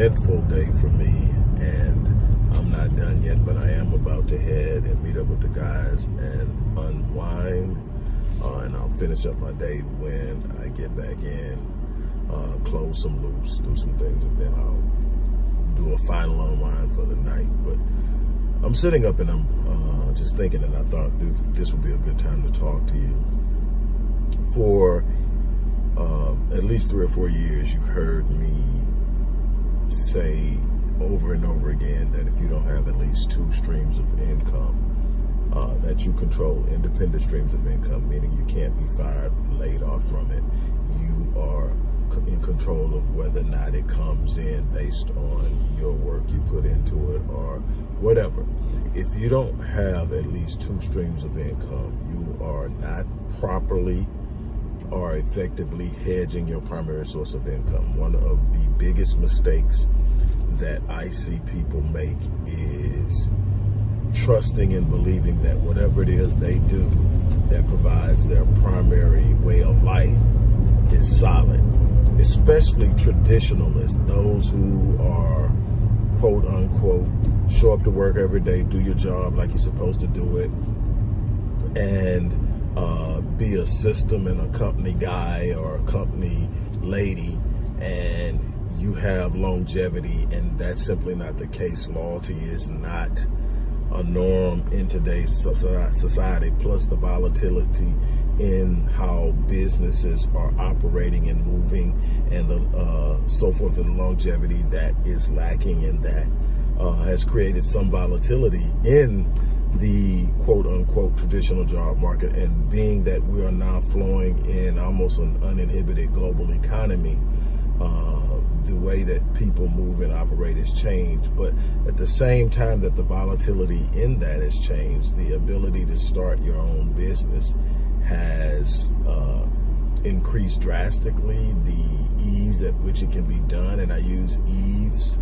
eventful day for me, and I'm not done yet, but I am about to head and meet up with the guys and unwind, and I'll finish up my day when I get back in, close some loops, do some things, and then I'll do a final unwind for the night. But I'm sitting up and I'm just thinking, and I thought this would be a good time to talk to you. For at least 3 or 4 years, you've heard me say over and over again that if you don't have at least 2 streams of income that you control, independent streams of income, meaning you can't be fired, laid off from it, you are in control of whether or not it comes in based on your work you put into it or whatever. If you don't have at least 2 streams of income, you are not properly or effectively hedging your primary source of income. One of the biggest mistakes that I see people make is trusting and believing that whatever it is they do that provides their primary way of life is solid. Especially traditionalists, those who are quote unquote show up to work every day, do your job like you're supposed to do it, and be a system and a company guy or a company lady, and you have longevity, and that's simply not the case. Loyalty is not a norm in today's society, plus the volatility in how businesses are operating and moving, and the so forth, and longevity that is lacking, and that has created some volatility in the quote unquote traditional job market. And being that we are now flowing in almost an uninhibited global economy, the way that people move and operate has changed. But at the same time that the volatility in that has changed, the ability to start your own business has increased drastically. The ease at which it can be done, and I use ease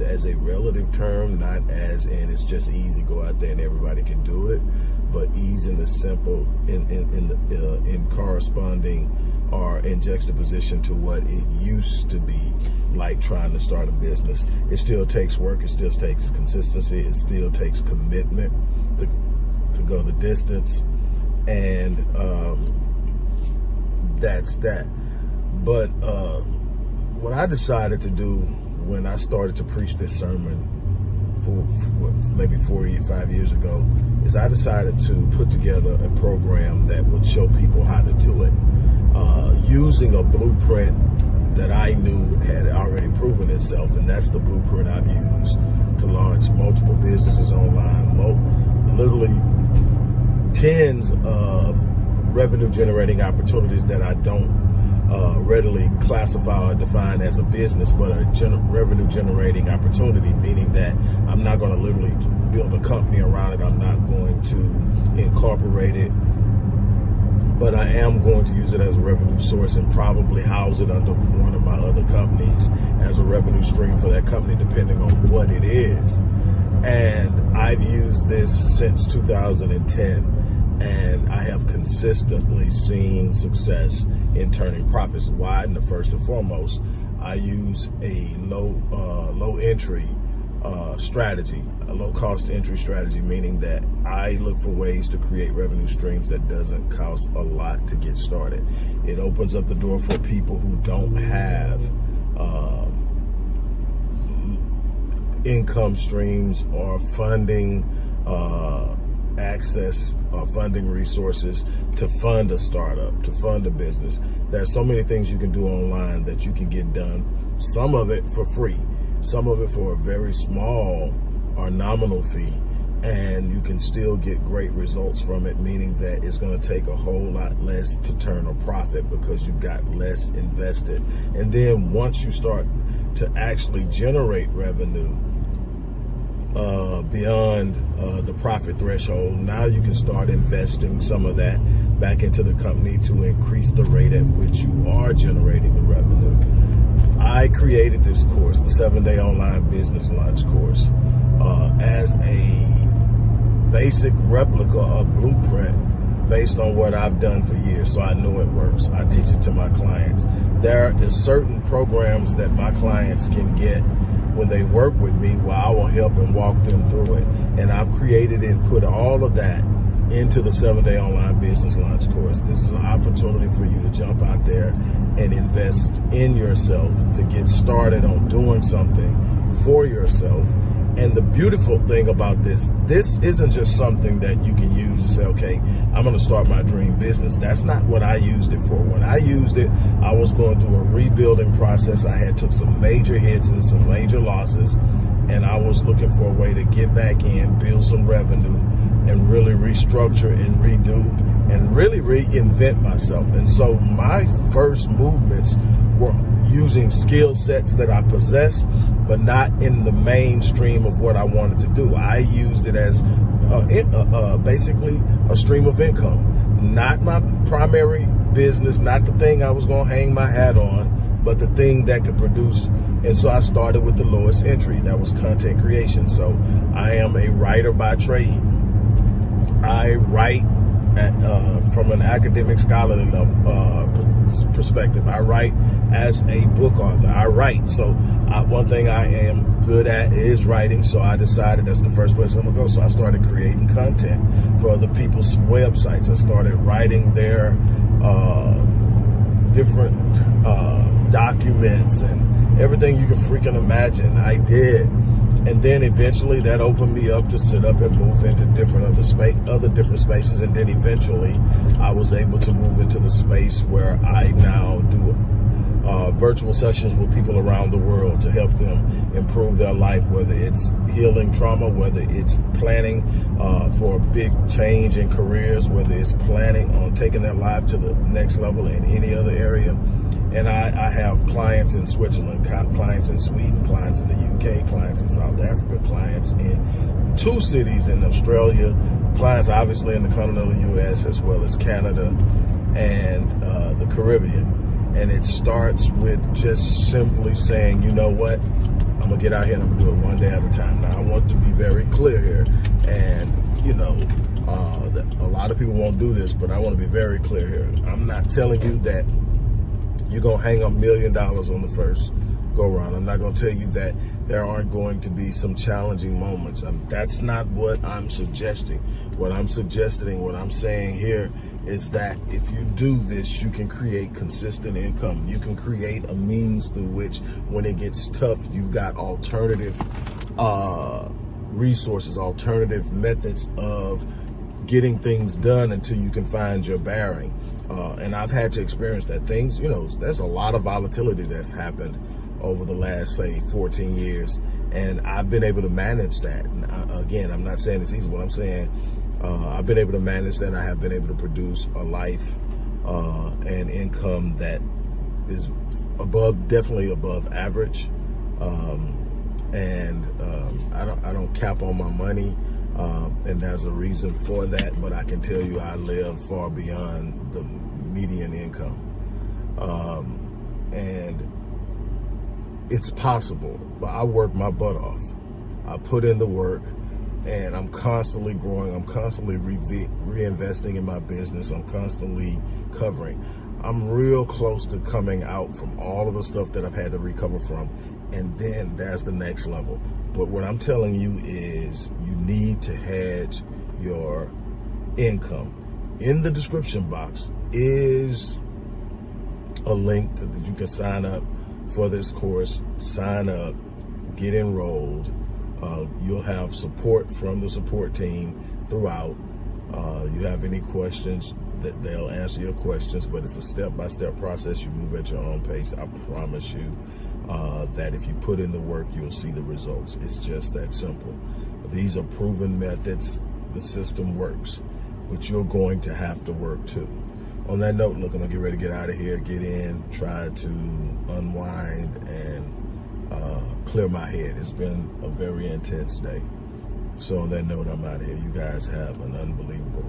as a relative term, not as in it's just easy to go out there and everybody can do it, but ease in the simple, in corresponding or in juxtaposition to what it used to be like trying to start a business. It still takes work, it still takes consistency, it still takes commitment to go the distance, and that's that. But what I decided to do when I started to preach this sermon maybe 4 or 5 years ago is I decided to put together a program that would show people how to do it, using a blueprint that I knew had already proven itself, and that's the blueprint I've used to launch multiple businesses online, literally tens of revenue generating opportunities that I don't readily classify or define as a business, but a revenue generating opportunity, meaning that I'm not going to literally build a company around it. I'm not going to incorporate it, but I am going to use it as a revenue source and probably house it under one of my other companies as a revenue stream for that company, depending on what it is. And I've used this since 2010. And I have consistently seen success in turning profits. Why? And the first and foremost, I use a low entry strategy, a low cost entry strategy, meaning that I look for ways to create revenue streams that doesn't cost a lot to get started. It opens up the door for people who don't have income streams or funding access or funding resources to fund a startup, to fund a business. There's so many things you can do online that you can get done, some of it for free, some of it for a very small or nominal fee, and you can still get great results from it, meaning that it's going to take a whole lot less to turn a profit because you got less invested. And then once you start to actually generate revenue beyond the profit threshold, now you can start investing some of that back into the company to increase the rate at which you are generating the revenue. I created this course, the 7-day online business launch course, as a basic replica of blueprint based on what I've done for years, so I know it works. I teach it to my clients. There are certain programs that my clients can get when they work with me, where I will help and walk them through it. And I've created and put all of that into the 7-day online business launch course. This is an opportunity for you to jump out there and invest in yourself, to get started on doing something for yourself. And the beautiful thing about this isn't just something that you can use to say, okay, I'm going to start my dream business. That's not what I used it for. When I used it, I was going through a rebuilding process. I had took some major hits and some major losses, and I was looking for a way to get back in, build some revenue, and really restructure and redo and really reinvent myself. And so my first movements were using skill sets that I possess, but not in the mainstream of what I wanted to do. I used it as basically a stream of income, not my primary business, not the thing I was going to hang my hat on, but the thing that could produce. And so I started with the lowest entry. That was content creation. So I am a writer by trade. I write from an academic scholarly perspective. I write as a book author. I write. So one thing I am good at is writing. So I decided that's the first place I'm going to go. So I started creating content for other people's websites. I started writing their different documents and everything you can freaking imagine. I did. And then eventually that opened me up to sit up and move into different other different spaces. And then eventually I was able to move into the space where I now do virtual sessions with people around the world to help them improve their life, whether it's healing trauma, whether it's planning for a big change in careers, whether it's planning on taking their life to the next level in any other area. And I have clients in Switzerland, clients in Sweden, clients in the UK, clients in South Africa, clients in 2 cities in Australia, clients obviously in the continental US, as well as Canada and the Caribbean. And it starts with just simply saying, you know what, I'm going to get out here and I'm going to do it one day at a time. Now, I want to be very clear here. And, you know, a lot of people won't do this, but I want to be very clear here. I'm not telling you that you're going to hang up $1 million on the first go round. I'm not going to tell you that there aren't going to be some challenging moments. That's not what I'm suggesting. What I'm suggesting, what I'm saying here is that if you do this, you can create consistent income. You can create a means through which when it gets tough, you've got alternative resources, alternative methods of getting things done until you can find your bearing. And I've had to experience that. Things, you know, there's a lot of volatility that's happened over the last, say, 14 years. And I've been able to manage that. And again, I'm not saying it's easy. What I'm saying, I've been able to manage that. I have been able to produce a life and income that is definitely above average. I don't cap on my money. And there's a reason for that, but I can tell you I live far beyond the median income. And it's possible, but I work my butt off. I put in the work, and I'm constantly growing. I'm constantly reinvesting in my business. I'm constantly covering. I'm real close to coming out from all of the stuff that I've had to recover from. And then there's the next level. But what I'm telling you is you need to hedge your income. In the description box is a link that you can sign up for this course. Sign up, get enrolled. You'll have support from the support team throughout. You have any questions, that they'll answer your questions, but it's a step-by-step process. You move at your own pace. I promise you that if you put in the work, you'll see the results. It's just that simple. These are proven methods. The system works, but you're going to have to work too. On that note, look, I'm gonna get ready to get out of here, get in, try to unwind and clear my head. It's been a very intense day. So on that note, I'm out of here. You guys have an unbelievable